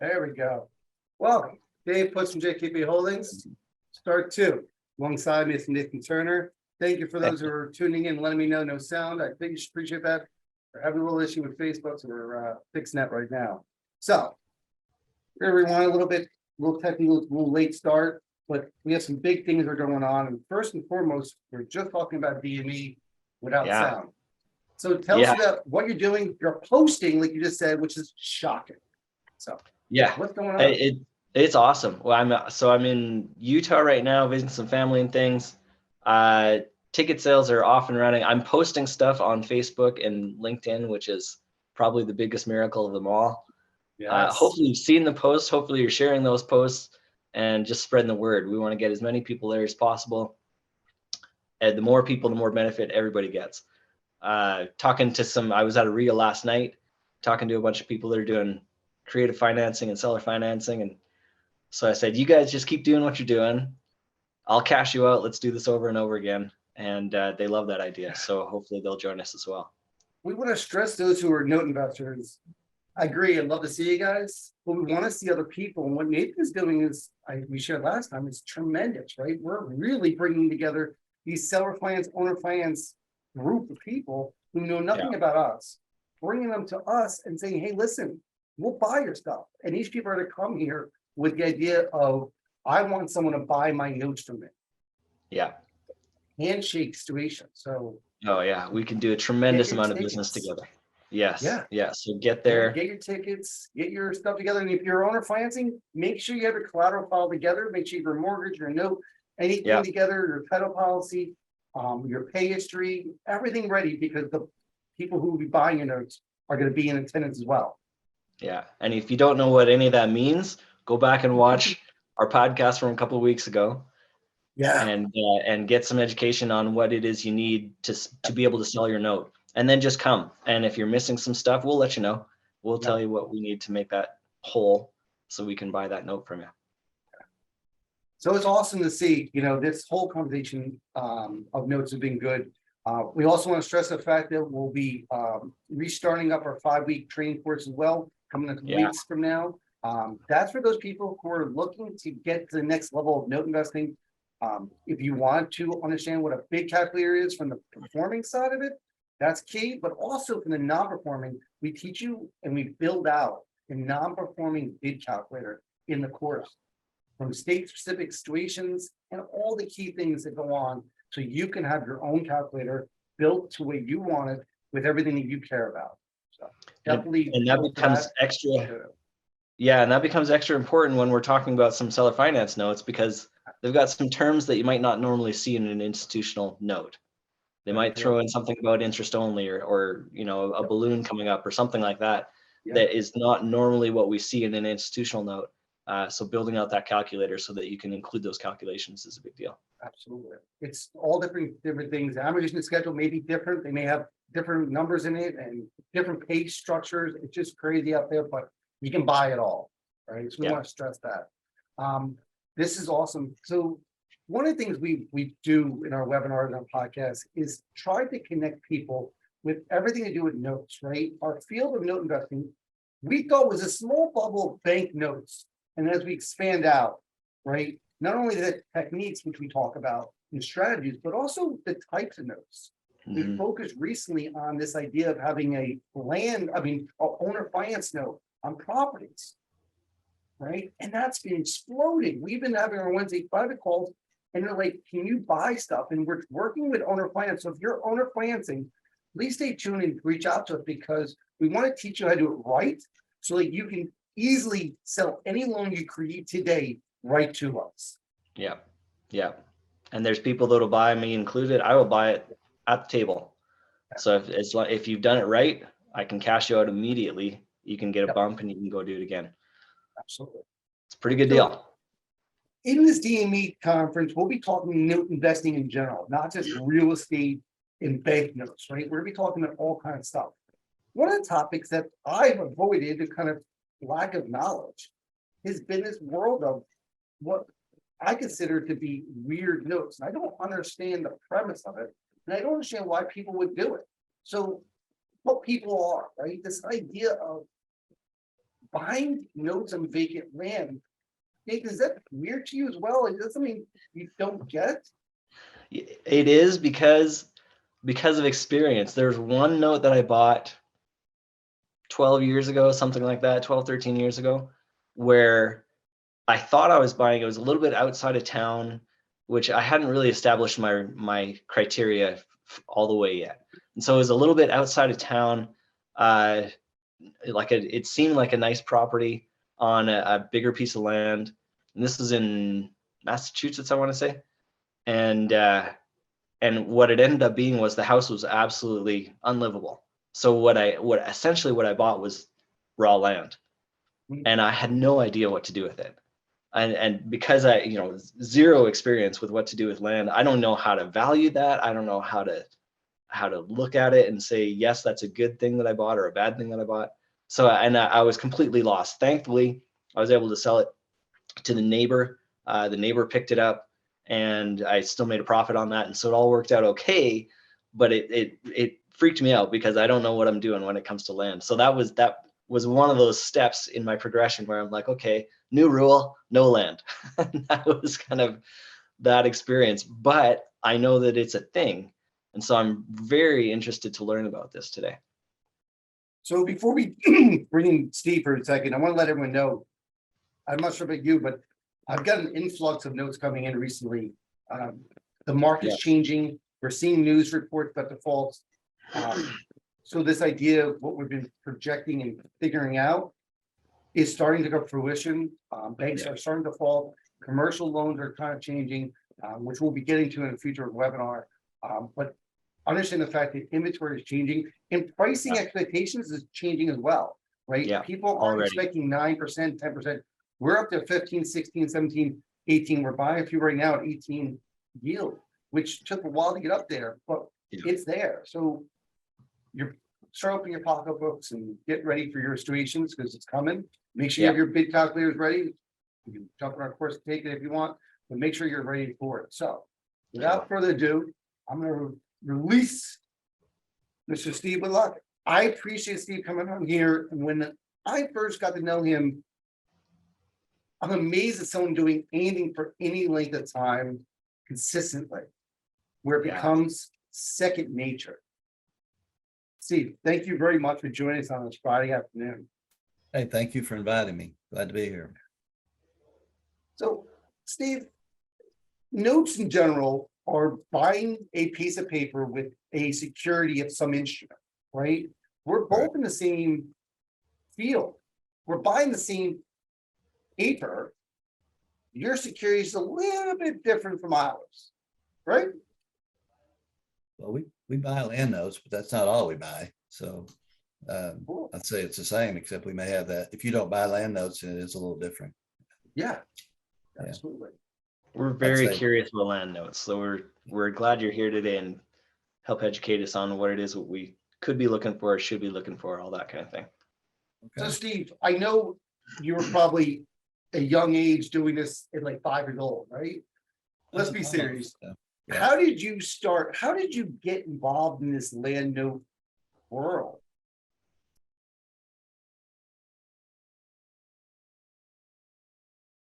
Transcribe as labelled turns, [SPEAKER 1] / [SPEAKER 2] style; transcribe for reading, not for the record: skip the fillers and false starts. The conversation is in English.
[SPEAKER 1] There we go. Welcome, Dave Putz from JKP Holdings. Start two, alongside Mr. Nathan Turner. Thank you for those who are tuning in, letting me know no sound. I think you should appreciate that. We're having a little issue with Facebook, so we're fixing that right now. So, we're gonna rewind a little technical, a little late start, but we have some big things that are going on. And first and foremost, we're just talking about DME without sound. So tell us about what you're doing. You're posting, like you just said, which is shocking. So what's going on?
[SPEAKER 2] It's awesome. Well, I'm in Utah right now, visiting some family and things. Ticket sales are off and running. I'm posting stuff on Facebook and LinkedIn, which is probably the biggest miracle of them all. Yes. Hopefully you've seen the posts. Hopefully you're sharing those posts and just spreading the word. We want to get as many people there as possible. And the more people, the more benefit everybody gets. I was at a RIA last night, talking to a bunch of people that are doing creative financing and seller financing. And so I said, you guys just keep doing what you're doing. I'll cash you out. Let's do this over and over again. And they love that idea. So hopefully they'll join us as well.
[SPEAKER 1] We want to stress those who are note investors. I agree. I'd love to see you guys, but we want to see other people. And what Nathan is doing is, we shared last time, is tremendous, right? We're really bringing together these seller finance, owner finance group of people who know nothing about us, bringing them to us and saying, hey, listen, we'll buy your stuff. And these people are to come here with the idea of, I want someone to buy my notes from me.
[SPEAKER 2] Yeah.
[SPEAKER 1] Handshake situation. So.
[SPEAKER 2] Oh yeah, we can do a tremendous amount of business together. Yes. Yeah. So get there.
[SPEAKER 1] Get your tickets, get your stuff together. And if you're owner financing, make sure you have your collateral file together. Make sure you have your mortgage, your note, anything together, your title policy, your pay history, everything ready, because the people who will be buying your notes are going to be in attendance as well.
[SPEAKER 2] Yeah. And if you don't know what any of that means, go back and watch our podcast from a couple of weeks ago. Yeah. And get some education on what it is you need to be able to sell your note. And then just come. And if you're missing some stuff, we'll let you know. We'll tell you what we need to make that whole so we can buy that note from you.
[SPEAKER 1] So it's awesome to see, this whole conversation of notes have been good. We also want to stress the fact that we'll be restarting up our 5-week training course as well, coming in weeks from now. That's for those people who are looking to get to the next level of note investing. If you want to understand what a big calculator is from the performing side of it, that's key. But also from the non-performing, we teach you and we build out a non-performing bid calculator in the course, from state-specific situations and all the key things that go on, so you can have your own calculator built to what you want it with everything that you care about. So definitely,
[SPEAKER 2] and that becomes extra. Yeah, and that becomes extra important when we're talking about some seller finance notes, because they've got some terms that you might not normally see in an institutional note. They might throw in something about interest only, or a balloon coming up or something like that. That is not normally what we see in an institutional note. So building out that calculator so that you can include those calculations is a big deal.
[SPEAKER 1] Absolutely. It's all different things. The amortization schedule may be different. They may have different numbers in it and different page structures. It's just crazy out there, but you can buy it all, right? So we want to stress that. This is awesome. So one of the things we do in our webinars and our podcast is try to connect people with everything to do with notes, right? Our field of note investing, we thought was a small bubble of bank notes. And as we expand out, right, not only the techniques which we talk about and strategies, but also the types of notes. We focused recently on this idea of having a owner finance note on properties, right? And that's been exploding. We've been having our Wednesday private calls, and they're like, can you buy stuff? And we're working with owner finance. So if you're owner financing, please stay tuned and reach out to us, because we want to teach you how to do it right, so that you can easily sell any loan you create today right to us.
[SPEAKER 2] Yeah. And there's people that'll buy, me included. I will buy it at the table. So if you've done it right, I can cash you out immediately. You can get a bump and you can go do it again.
[SPEAKER 1] Absolutely.
[SPEAKER 2] It's a pretty good deal.
[SPEAKER 1] In this DME conference, we'll be talking note investing in general, not just real estate and bank notes, right? We're going to be talking about all kinds of stuff. One of the topics that I've avoided, the kind of lack of knowledge, has been this world of what I consider to be weird notes. And I don't understand the premise of it. And I don't understand why people would do it. So what people are, right? This idea of buying notes on vacant land, Nick, is that weird to you as well? Is that something you don't get?
[SPEAKER 2] It is because of experience. There's one note that I bought 12 years ago, something like that, 12, 13 years ago, where I thought I was buying, it was a little bit outside of town, which I hadn't really established my criteria all the way yet. And so it was a little bit outside of town. It seemed like a nice property on a bigger piece of land. And this is in Massachusetts, I want to say. And what it ended up being was the house was absolutely unlivable. So what I bought was raw land, and I had no idea what to do with it. And because I, zero experience with what to do with land, I don't know how to value that. I don't know how to look at it and say, yes, that's a good thing that I bought or a bad thing that I bought. So, I was completely lost. Thankfully, I was able to sell it to the neighbor. The neighbor picked it up, and I still made a profit on that. And so it all worked out okay, but it freaked me out because I don't know what I'm doing when it comes to land. So that was one of those steps in my progression where I'm like, okay, new rule, no land. That was kind of that experience, but I know that it's a thing. And so I'm very interested to learn about this today.
[SPEAKER 1] So before we bring in Steve for a second, I want to let everyone know, I'm not sure about you, but I've got an influx of notes coming in recently. The market's changing. We're seeing news reports about defaults. So this idea of what we've been projecting and figuring out is starting to come to fruition. Banks are starting to fall. Commercial loans are kind of changing, which we'll be getting to in a future webinar. But understand the fact that inventory is changing and pricing expectations is changing as well, right?
[SPEAKER 2] Yeah,
[SPEAKER 1] People aren't
[SPEAKER 2] already
[SPEAKER 1] expecting 9%, 10%. We're up to 15, 16, 17, 18. We're buying a few right now at 18 yield, which took a while to get up there, but it's there. So you're start opening your pocketbooks and get ready for your situations because it's coming. Make sure you have your bid calculators ready. You can jump on our course and take it if you want, but make sure you're ready for it. So without further ado, I'm going to release Mr. Steve Whitlock. I appreciate Steve coming on here. And when I first got to know him, I'm amazed at someone doing anything for any length of time consistently, where it becomes second nature. Steve, thank you very much for joining us on this Friday afternoon.
[SPEAKER 3] Hey, thank you for inviting me. Glad to be here.
[SPEAKER 1] So, Steve, notes in general are buying a piece of paper with a security of some instrument, right? We're both in the same field. We're buying the same paper. Your security is a little bit different from ours, right?
[SPEAKER 3] Well, we buy land notes, but that's not all we buy. So
[SPEAKER 1] Cool.
[SPEAKER 3] I'd say it's the same, except we may have that. If you don't buy land notes, it is a little different.
[SPEAKER 1] Yeah, absolutely.
[SPEAKER 2] We're very curious about land notes, so we're glad you're here today and help educate us on what it is what we could be looking for, should be looking for, all that kind of thing.
[SPEAKER 3] Okay.
[SPEAKER 1] So, Steve, I know you were probably a young age doing this at like 5 years old, right? Let's be serious.
[SPEAKER 3] Yeah.
[SPEAKER 1] How did you start? How did you get involved in this land note world?